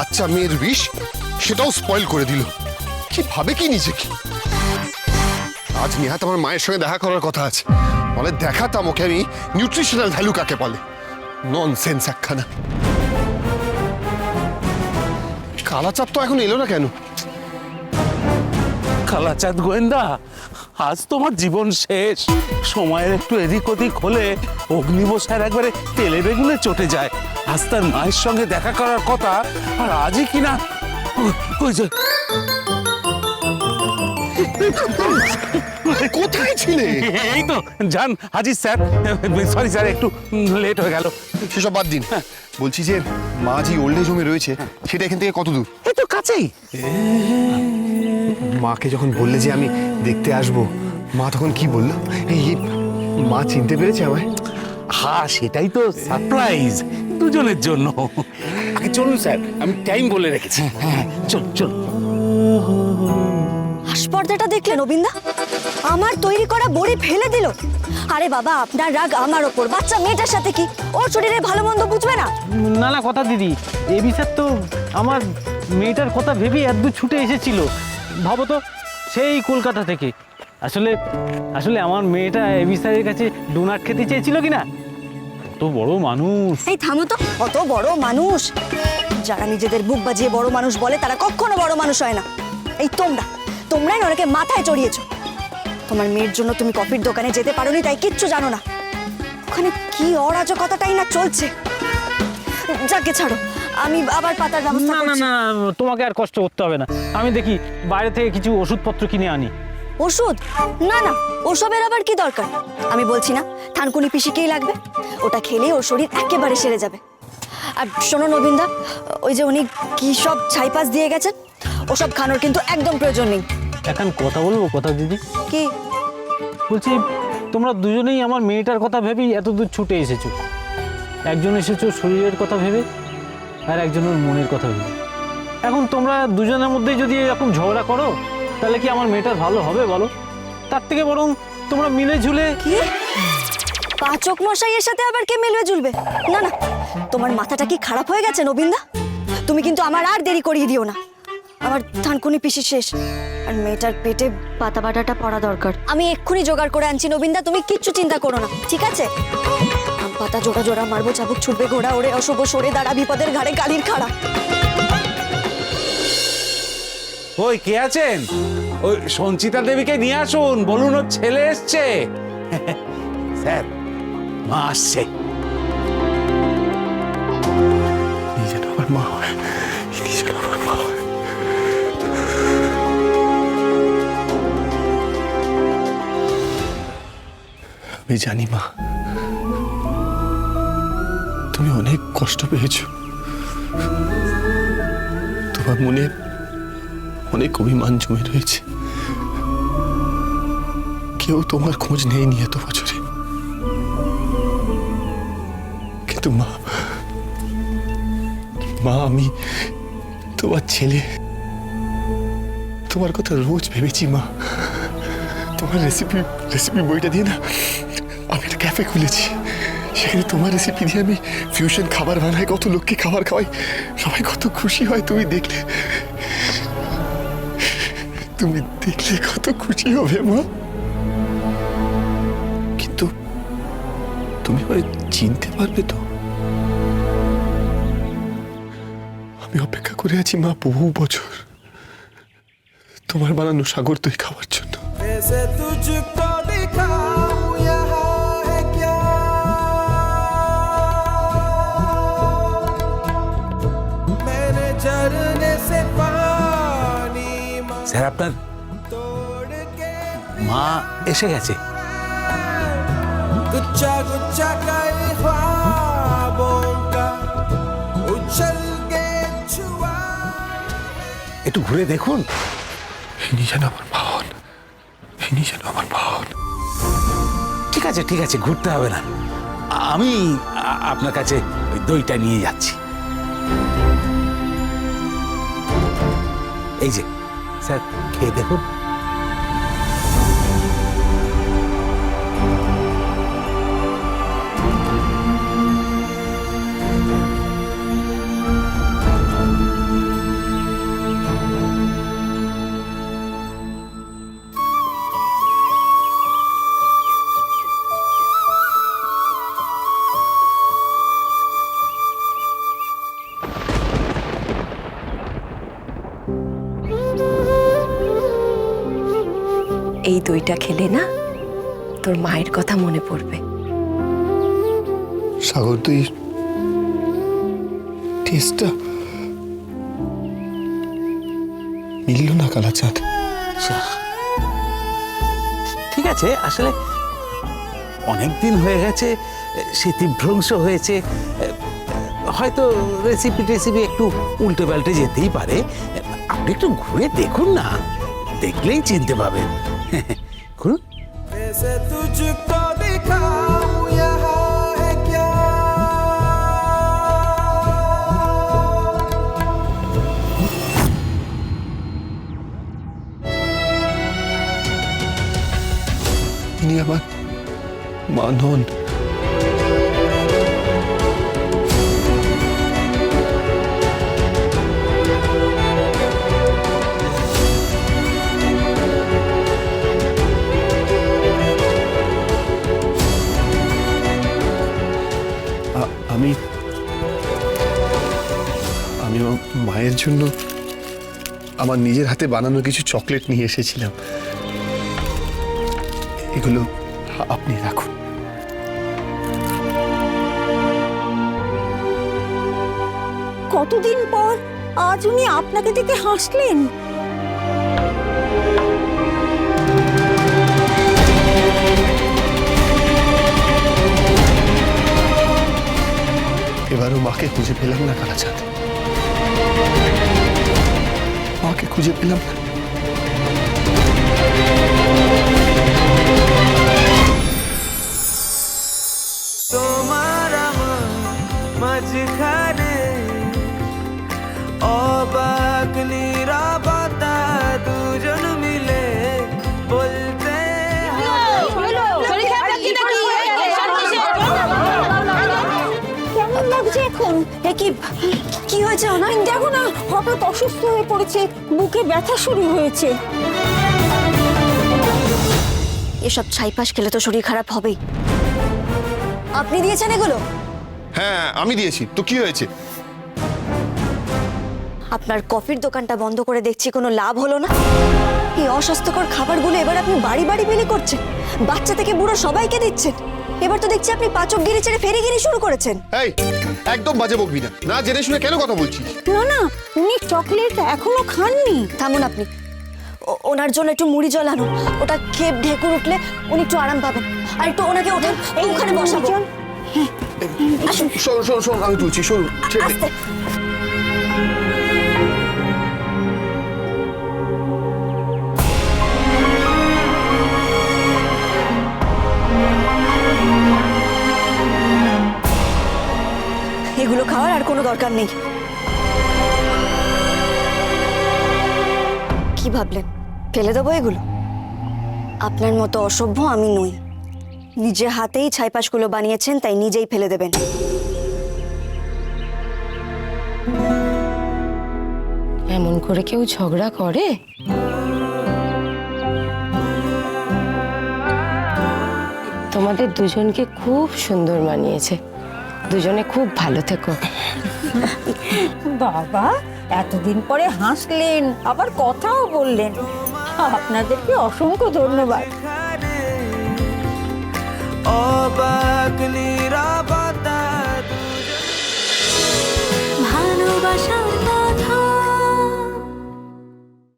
বাচ্চা মেয়ের বিষ সেটাও স্পয়েল করে দিল। কি ভাবে কি নিজেকে? আজ নিহাত আমার মায়ের সঙ্গে দেখা করার কথা আছে, বলে দেখাতাম ওকে আমি নিউট্রিশনাল ভ্যালু কাকে বলে। ননসেন্স একখানা। কালাচাঁদ তো এখন এলো না কেন? কালাচাঁদ গোয়েন্দা, আজ তোমার জীবন শেষ। সময়ের একটু এদিক ওদিক হলে অগ্নিবসার একবারে তেলে বেগুনে চটে যায়। আজ তার মায়ের সঙ্গে দেখা করার কথা, আর আজই কিনা ওই যে কোথায় ছিলে? এই তো জান হাজির স্যার। সরি স্যার, একটু লেট হয়ে গেল। সেসব বাদ দিন, বলছি যে মা যে ওল্ড এজ হোমে রয়েছে সেটা এখান থেকে কত দূর? এই তো কাছেই। মাকে যখন বললে যে আমি দেখতে আসবো, মা তখন কি বললো? এই মা চিনতে পেরেছে আমায়? হ্যাঁ, সেটাই তো সারপ্রাইজ দুজনের জন্য। আগে চলুন স্যার, আমি টাইম বলে রেখেছি। হ্যাঁ, চল চল। হাসপর্দাটা দেখলেন নবীনদা? আমার তৈরি করা বড়ি ফেলে দিল। আরে বাবা, আপনার রাগ আমার ওপর, বাচ্চা মেয়েটার সাথে কি? ওর শরীরে ভালো মন্দ বুঝবে না? না না কথা দিদি, এ বিষয় তো আমার মেয়েটার কথা ভেবেই একদম ছুটে এসেছিল। ভাবো তো, সেই কলকাতা থেকে। আসলে আসলে আমার মেয়েটা এ বিষয়ের কাছে ডোনাট খেতে চেয়েছিল কিনা। তো বড় মানুষ। এই থামো তো, কত বড় মানুষ! যারা নিজেদের বুক বাজিয়ে বড় মানুষ বলে তারা কখনো বড় মানুষ হয় না। এই তোমরাই অনেকে মাথায় চড়িয়েছো। তোমার মেয়ের জন্য তুমি কফির দোকানে যেতে পারোনি, তাই কিচ্ছু জানো না। ওখানে কি অরাজকতাটাই না চলছে। যাকে ছাড়ো, আমি আবার পাতার ব্যবস্থা না না করছি। না, তোমাকে আর কষ্ট করতে হবে না। আমি দেখি বাইরে থেকে কিছু ওষুধপত্র কিনে আনি। ওষুধ? না না, ওসবের আবার কি দরকার? আমি বলছি না, থানকুনি পিসিকেই লাগবে। ওটা খেলে ওর শরীর একেবারে সেরে যাবে। আর শোনো নবীনদা, ওই যে উনি কি সব ছাইপাস দিয়ে গেছেন, ওসব খানোর কিন্তু একদম প্রয়োজন নেই। এখন কথা বলবো কথা দিদি? কি বলছি, তোমরা দুজনেই আমার মেয়েটার কথা ভেবেই এত দূর ছুটে এসেছো। একজন এসেছো শরীরের কথা ভেবে, আর একজনের মনের কথা ভেবে। এখন তোমরা দুজনের মধ্যেই যদি এরকম ঝগড়া করো, তাহলে কি আমার মেয়েটার ভালো হবে বলো? তার থেকে বরং তোমরা মিলে ঝুলে। কি পাচক মশাইয়ের সাথে আবার কে মিলবে ঝুলবে? না না, তোমার মাথাটা কি খারাপ হয়ে গেছে নবীনদা? তুমি কিন্তু আমার আর দেরি করিয়ে দিও না। আমার থানকুনি পিসি শেষ, আর মেয়েটার পেটে পাতা বাটাটা পড়া দরকার। আমি এক্ষুনি জোগাড় করে আনছি নবীনদা, তুমি কিচ্ছু চিন্তা করো না, ঠিক আছে? আম পাতা জোড়া জোড়া মারবো, চাবুক ছুটবে ঘোড়া ওড়ে, অশুভ সরে দাঁড়া বিপদের ঘাড়ে কালির খাড়া। ওই কে আছেন? ওই সঞ্চিতা দেবীকে নিয়ে আসুন, বলুন ওর ছেলে এসছে। স্যার, মা আসছে। নিজের আমার মা হয়, নিজের আমার মা হয়। আমি জানি মা, তুমি অনেক কষ্ট পেয়েছো। তোমার মনে অনেক অভিমান জমে রয়েছে। কেউ তোমার খোঁজ নেয়নি এত বছরে। কিন্তু মা, আমি তোমার ছেলে, তোমার কথা রোজ ভেবেছি মা। তোমার রেসিপি বইটা দিয়ে না আমি একটা ক্যাফে খুলেছি। সেখানে তোমার রেসিপি দিয়ে আমি ফিউশন খাবার বানাই, কত লোককে খাবার খাওয়াই, সবাই কত খুশি হয়। তুমি দেখলে কত খুশি হবে মা। কিন্তু তুমি আমায় চিনতে পারবে তো? আমি অপেক্ষা করে আছি মা বহু বছর তোমার বানানো সাগর দই খাওয়ার জন্য। স্যার, আপনার মা এসে গেছে। गुच्छा गुच्छा कर ख्वाबों का उछल के छुआ। একটু ঘুরে দেখুন। ইনি যেন আমার ভাবন, ইনি যেন আমার ভাবন। ঠিক আছে ঠিক আছে, ঘুরতে হবে না। আমি আপনার কাছে ওই দইটা নিয়ে যাচ্ছি। এই যে স্যার, খেয়ে দেখুন। এই দইটা খেলে না তোর মায়ের কথা মনে পড়বে। সাগর দইয়ের টেস্টটা মিলল না কালাচাঁদ। ঠিক আছে, আসলে অনেক দিন হয়ে গেছে, স্মৃতিভ্রংশ হয়েছে, হয়তো রেসিপি একটু উল্টে পাল্টে যেতেই পারে। আপনি একটু ঘুরে দেখুন না, দেখলেই চিনতে পাবেন। ঘুরুন। कैसे तुझको दिखाऊं यहाँ है क्या ইনি আমার মা নন। আমি আমি আমার মায়ের জন্য আমার নিজের হাতে বানানো কিছু চকলেট নিয়ে এসেছিলাম। এগুলো আপনি রাখুন। কতদিন পর আজ উনি আপনাকে দেখে হাসলেন। এবারও মাকে খুঁজে পেলাম না কালাচাঁদ, মাকে খুঁজে পেলাম না। তোমার আমার মাঝখানে অবাক নীরবতা দুজন মিলে বলতে কেমন লাগছে এখন? কি হয়েছে অনয়? দেখো না, হঠাৎ অসুস্থ হয়ে পড়েছে, বুকে ব্যথা শুরু হয়েছে। এসব ছাইপাশ খেলে তো শরীর খারাপ হবেই। আপনি দিয়েছেন এগুলো? হ্যাঁ আমি দিয়েছি, তো কি হয়েছে? আপনার কফির দোকানটা বন্ধ করে দেখছি কোনো লাভ হলো না। এই অস্বাস্থ্যকর খাবারগুলো এবার আপনি বাড়ি বাড়ি বিলি করছেন, বাচ্চা থেকে বুড়ো সবাইকে দিচ্ছেন। এবার তো দেখছি আপনি পাচকগিরি ছেড়ে ফেরিগিরি শুরু করেছেন। এই একদম বাজে বকবি না, না জেনে শুনে কেন কথা বলছিস? না না, উনি চকলেট এখনো খাননি। থামুন আপনি, ওনার জন্য একটু মুড়ি জল আনুন। ওটা খেয়ে ঢেকুর উঠলে উনি একটু আরাম পাবেন। আর একটু ওনাকে ওঠেন, ওখানে বসাবো। শোন শোন শোন, আমি তুলছি, শোন। আস্তে। এগুলো খাওয়ার আর কোনো দরকার নেই। কি ভাবলেন ফেলে দেবো এগুলো? আপনার মতো অসভ্য আমি নই। নিজে হাতেই ছাইপাশগুলো বানিয়েছেন, তাই নিজেই ফেলে দেবেন। এমন করে কেউ ঝগড়া করে? তোমাদের দুজনকে খুব সুন্দর মানিয়েছে, দুজনে খুব ভালো থেকো। বাবা এতদিন পরে হাসলেন, আবার কথাও বললেন, আপনাদেরকে অসংখ্য ধন্যবাদ। অবাক নীরবতা ভালোবাসা